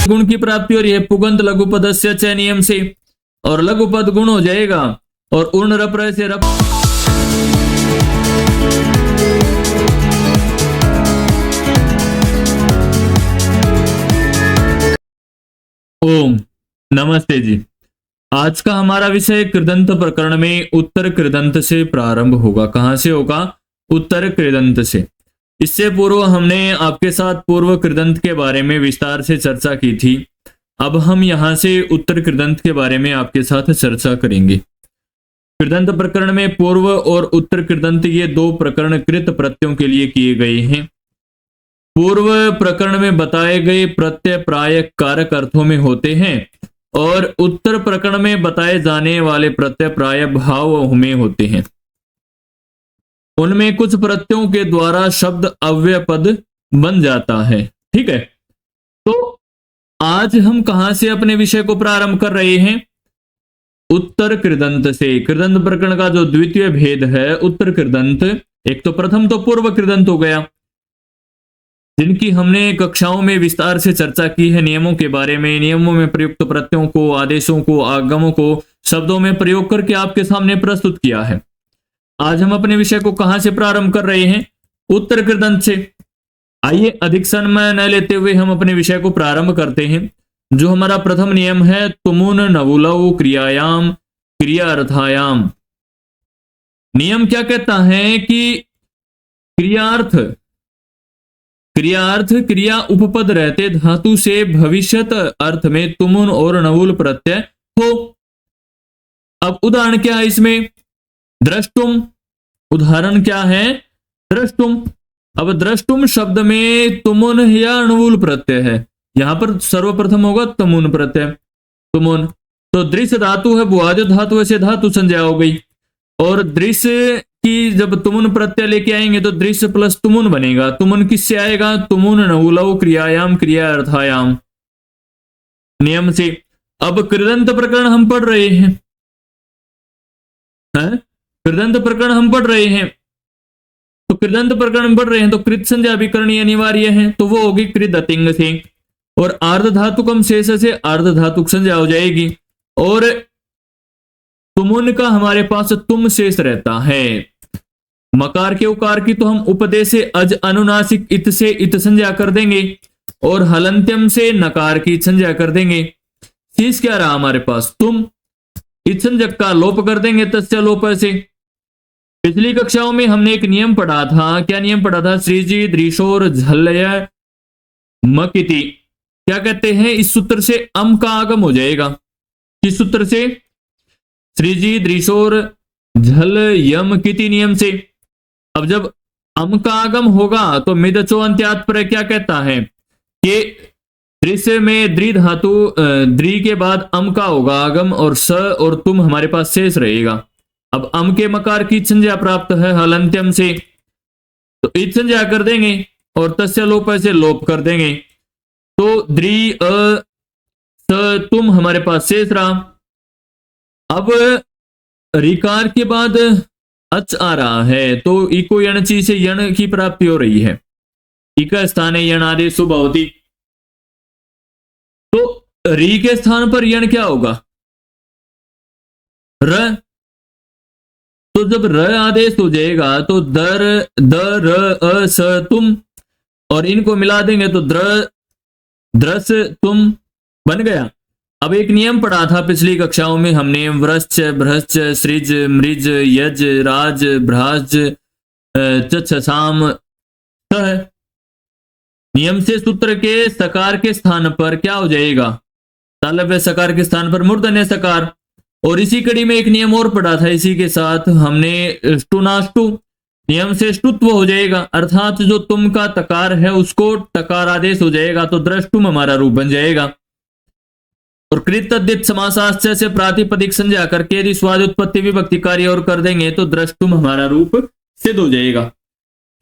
गुण की प्राप्ति हो रही है पुगंत लघुपदस्य च नियम से, और लघुपद गुण हो जाएगा और उर्ण रप रह से रप। ओम नमस्ते जी। आज का हमारा विषय कृदंत प्रकरण में उत्तर कृदंत से प्रारंभ होगा। कहां से होगा? उत्तर कृदंत से। इससे पूर्व हमने आपके साथ पूर्व कृदंत के बारे में विस्तार से चर्चा की थी। अब हम यहां से उत्तर कृदंत के बारे में आपके साथ चर्चा करेंगे। कृदंत प्रकरण में पूर्व और उत्तर कृदंत ये दो प्रकरण कृत प्रत्ययों के लिए किए गए हैं। पूर्व प्रकरण में बताए गए प्रत्यय प्राय कारक अर्थों में होते हैं और उत्तर प्रकरण में बताए जाने वाले प्रत्यय प्राय भाव में होते हैं। उनमें कुछ प्रत्ययों के द्वारा शब्द अव्यय पद बन जाता है। ठीक है, तो आज हम कहां से अपने विषय को प्रारंभ कर रहे हैं? उत्तर कृदंत से। कृदंत प्रकरण का जो द्वितीय भेद है उत्तर कृदंत, एक तो प्रथम तो पूर्व कृदंत हो गया, जिनकी हमने कक्षाओं में विस्तार से चर्चा की है नियमों के बारे में। नियमों में प्रयुक्त प्रत्ययों को, आदेशों को, आगमों को शब्दों में प्रयोग करके आपके सामने प्रस्तुत किया है। आज हम अपने विषय को कहां से प्रारंभ कर रहे हैं? उत्तर कृदंत से। आइए अधिक समय न लेते हुए हम अपने विषय को प्रारंभ करते हैं। जो हमारा प्रथम नियम है, तुमुन नवुलौ क्रियायाम क्रियार्थायाम। नियम क्या कहता है कि क्रियार्थ क्रिया उपपद रहते धातु से भविष्यत अर्थ में तुमुन और नवुल प्रत्यय हो। अब उदाहरण क्या है इसमें? द्रष्टुम। उदाहरण क्या है? द्रष्टुम। अब द्रष्टुम शब्द में तुमुन या नवुल प्रत्यय है। यहां पर सर्वप्रथम होगा तमुन प्रत्यय, तुमुन। तो दृश्य धातु है, भुआद्य धातु से धातु संज्ञा हो गई। और दृश्य की जब तुमुन प्रत्यय लेके आएंगे तो दृश्य प्लस तुमुन बनेगा। तुमुन किससे आएगा? तुमुन नवुलौ क्रियायाम क्रियार्थायाम नियम से। अब कृदंत प्रकरण हम पढ़ रहे हैं, कृदंत प्रकरण हम पढ़ रहे हैं। तो कृदंत प्रकरण पढ़ रहे हैं तो कृत संज्ञा भी करनी अनिवार्य है, तो वो होगी कृत अतिंग से। और आर्ध धातुकम शेष से आर्ध धातुक संज्ञा हो जाएगी। और तुमुन का हमारे पास तुम शेष रहता है। मकार के उकार की तो हम उपदेश से अज अनुनासिक इत से इत संज्ञा कर देंगे और हलंत्यम से नकार की संज्ञा कर देंगे। शेष क्या रहा हमारे पास? तुम। इत संज्ञक का लोप कर देंगे तस्य लोप से। पिछली कक्षाओं में हमने एक नियम पढ़ा था। क्या नियम पढ़ा था? श्रीजी दृशोर झल्लय मकिति। क्या कहते हैं? इस सूत्र से अम का आगम हो जाएगा। किस सूत्र से? श्रीजी दृशोर झल यम किति नियम से। अब जब अम का आगम होगा तो मिदचो अंत्यात पर क्या कहता है कि दृश्य में द्रि धातु, द्रि के बाद अम का होगा आगम और स और तुम हमारे पास शेष रहेगा। अब अम के मकार की संज्ञा प्राप्त है हलंत्यम से, तो इत संज्ञा कर देंगे और तस्य लोप से लोप कर देंगे। तो द्रि अ स तुम हमारे पास शेष रहा। अब रिकार के बाद अच आ रहा है तो इको यणची से यण की प्राप्ति हो रही है। इका स्थाने यण आदेश भवति। तो री के स्थान पर यण क्या होगा? र। तो जब र आदेश हो जाएगा तो दर द र अ स तुम, और इनको मिला देंगे तो द्रस तुम बन गया। अब एक नियम पढ़ा था पिछली कक्षाओं में हमने, व्रश्च भ्रश्च सृज मृज यज राज भ्राज चछसाम सह। नियम से सूत्र के सकार के स्थान पर क्या हो जाएगा? तालव्य सकार के स्थान पर मूर्धन्य सकार। और इसी कड़ी में एक नियम और पढ़ा था इसी के साथ हमने, स्टुनाष्टु। नियम से ष्टुत्व हो जाएगा, अर्थात जो तुम का तकार है उसको टकार आदेश हो जाएगा तो द्रष्टुम हमारा रूप बन जाएगा। और कृतद्धित समासाश्च से प्रातिपदिक संज्ञा करके यदि स्वाद उत्पत्ति विभक्ति कार्य और कर देंगे तो द्रष्टुम हमारा रूप सिद्ध हो जाएगा।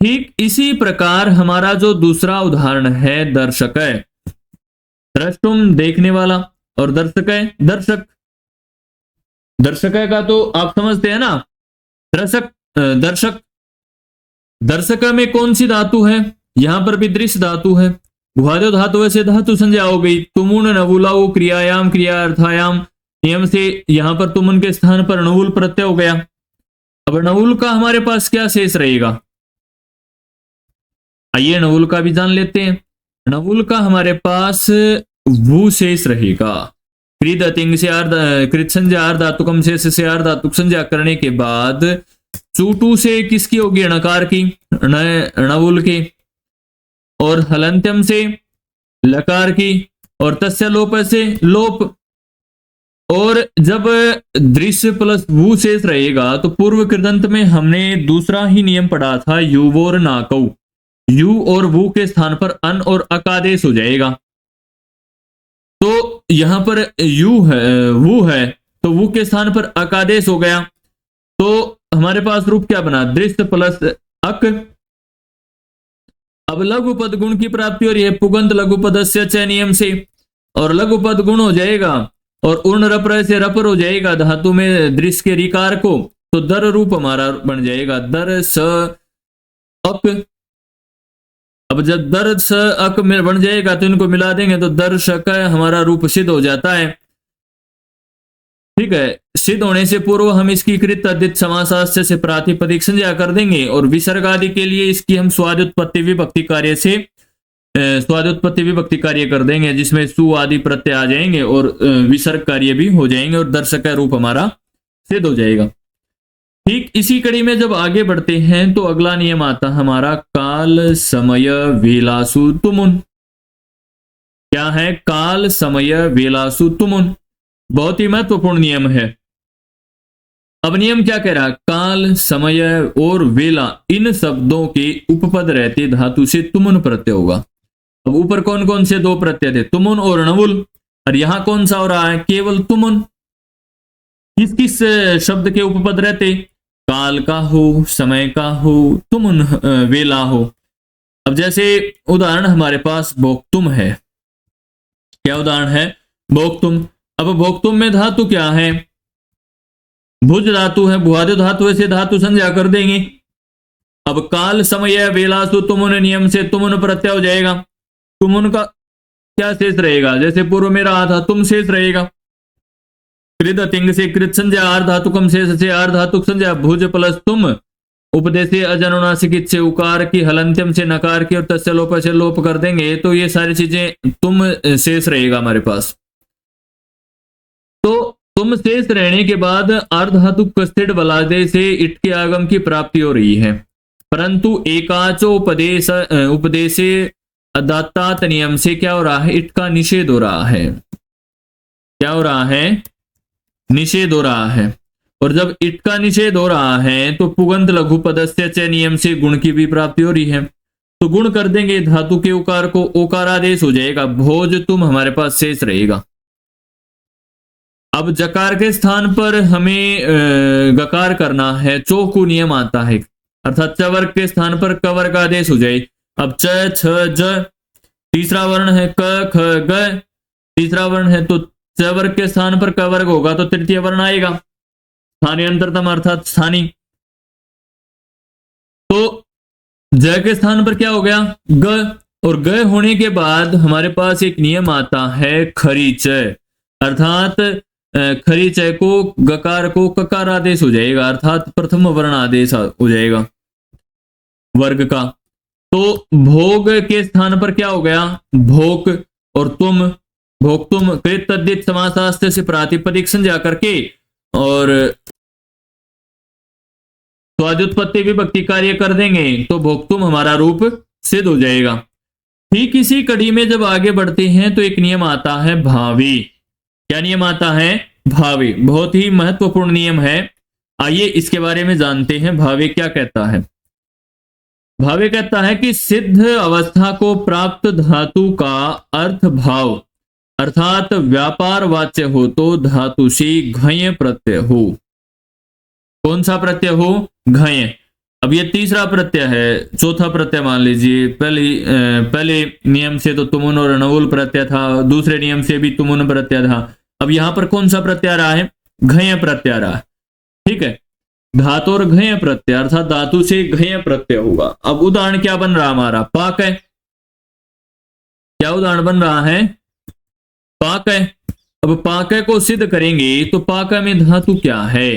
ठीक इसी प्रकार हमारा जो दूसरा उदाहरण है दर्शक है। द्रष्टुम देखने वाला और दर्शक है दर्शक। दर्शक का तो आप समझते हैं ना, दर्शक। दर्शक में कौन सी धातु है? यहां पर भी दृश्य धातु है। भुआदो धातु से धातु संज्ञा हो गई। तुमुन नवुलाओ क्रियायाम क्रियार्थायाम नियम से यहां पर तुमुन के स्थान पर नवुल प्रत्यय हो गया। अब नवुल का हमारे पास क्या शेष रहेगा, आइए नवुल का भी जान लेते हैं। नवुल का हमारे पास वु शेष रहेगा। कृत अतिंग से कृत संज्ञा अर्धातुकम शेष से अर्धातुक संज्ञा करने के बाद चूटू से किसकी होगी, णकार की, नवुल के, और हलंत्यम से लकार की, और तस्य लोप से लोप। और जब दृश्य प्लस वु शेष रहेगा तो पूर्व कृदंत में हमने दूसरा ही नियम पढ़ा था, युवोर नाकौ, यू और वु के स्थान पर अन और अकादेश हो जाएगा। तो यहां पर यू है, वु है, तो वु के स्थान पर अकादेश हो गया। तो हमारे पास रूप क्या बना, दृश्य प्लस अक। अब लघु पद गुण की प्राप्ति हो रही है पुगंत लघु पदस्य च नियम से, और लघु पद गुण हो जाएगा और उर्ण रपर से रपर हो जाएगा धातु में दृश्य के रिकार को, तो दर रूप हमारा बन जाएगा दर स अक। अब जब दर स अक में बन जाएगा तो इनको मिला देंगे तो दर शक हमारा रूप सिद्ध हो जाता है। ठीक है, सिद्ध होने से पूर्व हम इसकी कृत अदित समासास्य से प्रातिपदिक संज्ञा कर देंगे, और विसर्ग आदि के लिए इसकी हम स्वादुत्पत्ति विभक्ति कार्य से स्वादुत्पत्ति विभक्ति कार्य कर देंगे, जिसमें सु आदि प्रत्यय आ जाएंगे और विसर्ग कार्य भी हो जाएंगे और दर्शक रूप हमारा सिद्ध हो जाएगा। ठीक इसी कड़ी में जब आगे बढ़ते हैं तो अगला नियम आता है हमारा काल समय वेलासु तुमुन। क्या है, काल समय वेलासु तुमुन, बहुत ही महत्वपूर्ण नियम है। अब नियम क्या कह रहा है, काल समय और वेला इन शब्दों के उपपद रहते धातु से तुमुन प्रत्यय होगा। अब ऊपर कौन कौन से दो प्रत्यय थे, तुमुन और नवुल, और यहां कौन सा हो रहा है, केवल तुमुन। किस किस शब्द के उपपद रहते, काल का हो, समय का हो, तुमुन वेला हो। अब जैसे उदाहरण हमारे पास भोक्तुम है, क्या उदाहरण है, भोक्तुम। अब भोक्तुम में धातु क्या है, भुज धातु है, भुआदि धातु से धातु संज्ञा कर देंगे। अब काल समय वेलासु तुमुन नियम से तुमुन प्रत्यय हो जाएगा। तुमुन का क्या शेष रहेगा, जैसे पूर्व में रहा था तुम शेष रहेगा। कृत तिंग से कृत संज्ञा अर्धातुकम शेष से अर्धातुक संज्ञा भुज प्लस तुम, उपदेश अजनुनासिक से उकार की, हलंत्यम से नकार की, और तस्य लोप से लोप कर देंगे तो ये सारी चीजें तुम शेष रहेगा हमारे पास। तो तुम शेष रहने के बाद अर्धातुक कस्थिड बलादे से इट के आगम की प्राप्ति हो रही है, परंतु एकाचो उपदेश अदातात नियम से क्या हो रहा है, इट का निषेध हो रहा है। क्या हो रहा है, निषेध हो रहा है। और जब इट का निषेध हो रहा है तो पुगंत लघु पदस्य च नियम से गुण की भी प्राप्ति हो रही है, तो गुण कर देंगे धातु के उकार को, ओकारादेश हो जाएगा, भोज तुम हमारे पास शेष रहेगा। अब जकार के स्थान पर हमें गकार करना है, चौकू नियम आता है, अर्थात च वर्ग के स्थान पर क वर्ग आदेश हो जाए। अब च छ ज, तीसरा वर्ण है क ख ग, तीसरा वर्ण है तो च वर्ग के स्थान पर क वर्ग होगा तो तृतीय वर्ण आएगा, स्थानीय अंतरतम अर्थात स्थानीय। तो ज के स्थान पर क्या हो गया, ग, और ग होने के बाद हमारे पास एक नियम आता है खरीच, अर्थात खरीच को गकार को ककार आदेश हो जाएगा, अर्थात प्रथम वर्ण आदेश हो जाएगा वर्ग का। तो भोग के स्थान पर क्या हो गया, भोग, और तुम भोक्तुम कृत तद्धित समासास्त्र से प्रातिपदिक संज्ञा करके और स्वादुत्पत्ति विभक्ति कार्य कर देंगे तो भोक्तुम हमारा रूप सिद्ध हो जाएगा। ठीक इसी कड़ी में जब आगे बढ़ते हैं तो एक नियम आता है भावी। क्या नियम आता है, भावी, बहुत ही महत्वपूर्ण नियम है। आइए इसके बारे में जानते हैं। भावी क्या कहता है, भावे कहता है कि सिद्ध अवस्था को प्राप्त धातु का अर्थ भाव अर्थात व्यापार वाच्य हो तो धातु से घय प्रत्यय हो। कौन सा प्रत्यय हो, घय। अब ये तीसरा प्रत्यय है, चौथा प्रत्यय मान लीजिए। पहले नियम से तो तुमुन और नवुल प्रत्यय था, दूसरे नियम से भी तुमुन प्रत्यय था। अब यहां पर कौन सा प्रत्यय आ रहा है, घय प्रत्यय आ रहा है। ठीक है, धातु और घय प्रत्यय अर्थात धातु से घय प्रत्यय होगा। अब उदाहरण क्या बन रहा हमारा, पाक है। क्या उदाहरण बन रहा है? पाकय। अब पाकय को सिद्ध करेंगे तो पाकय में धातु क्या है?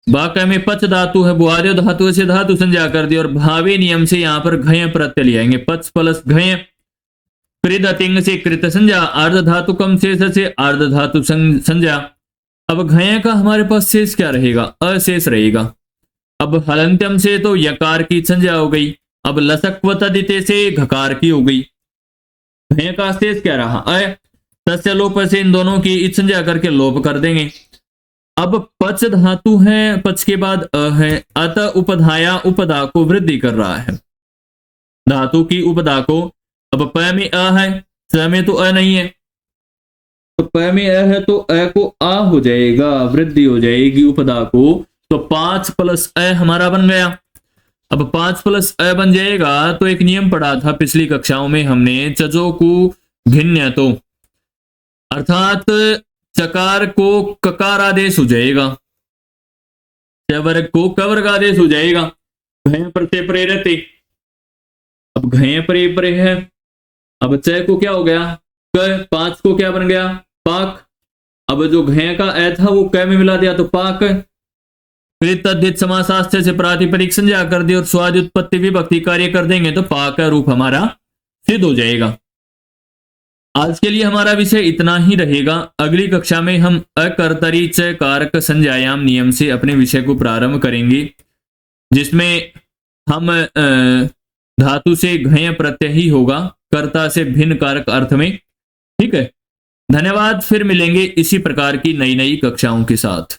वाकय में पच धातु है, बुआर्य धातु से धातु संज्ञा कर दी और भावे नियम से यहां पर घय प्रत्यय ले आएंगे। पच प्लस घय, कृद अतिंग से कृत संज्ञा, अर्ध धातु कम शेष से अर्ध धातु संज्ञा। अब घय का हमारे पास शेष क्या रहेगा? अशेष रहेगा। अब हलंत्यम से तो यकार की संज्ञा हो गई, अब लसक्वतदिते से घकार की हो गई। घय का शेष क्या रहा? अ। तस्य लोप से इन दोनों की इत संज्ञा करके लोप कर देंगे। अब पच धातु है, पच के बाद अ है, अतः उपधाया उपदा को वृद्धि कर रहा है, धातु की उपदा को। अब प में अ है, स में तो अ नहीं है, तो प में अ है तो अ को आ हो जाएगा, वृद्धि हो जाएगी उपदा को। तो 5 प्लस अ हमारा बन गया। अब 5 प्लस अ बन जाएगा तो एक नियम पढ़ा था पिछली कक्षाओं में हमने, चजो को भिन्न, तो अर्थात चकार को ककार आदेश हो जाएगा, चवर्ग को कवर्ग आदेश हो जाएगा। घय प्रत्यय प्रेरते, अब घय प्रे है। अब च को क्या हो गया? क। 5 को क्या बन गया? पाक। अब जो घय का ए था वो क में मिला दिया तो पाक। कृत तद्धित समासास्त्र से प्रातिपदिक संज्ञा कर दी और स्वादि उत्पत्ति विभक्ति कार्य कर देंगे तो पाक का रूप हमारा सिद्ध हो जाएगा। आज के लिए हमारा विषय इतना ही रहेगा। अगली कक्षा में हम अकर्तरी च कारक संज्ञायाम नियम से अपने विषय को प्रारंभ करेंगे, जिसमें हम धातु से घय प्रत्यय ही होगा, कर्ता से भिन्न कारक अर्थ में। ठीक है, धन्यवाद। फिर मिलेंगे इसी प्रकार की नई नई कक्षाओं के साथ।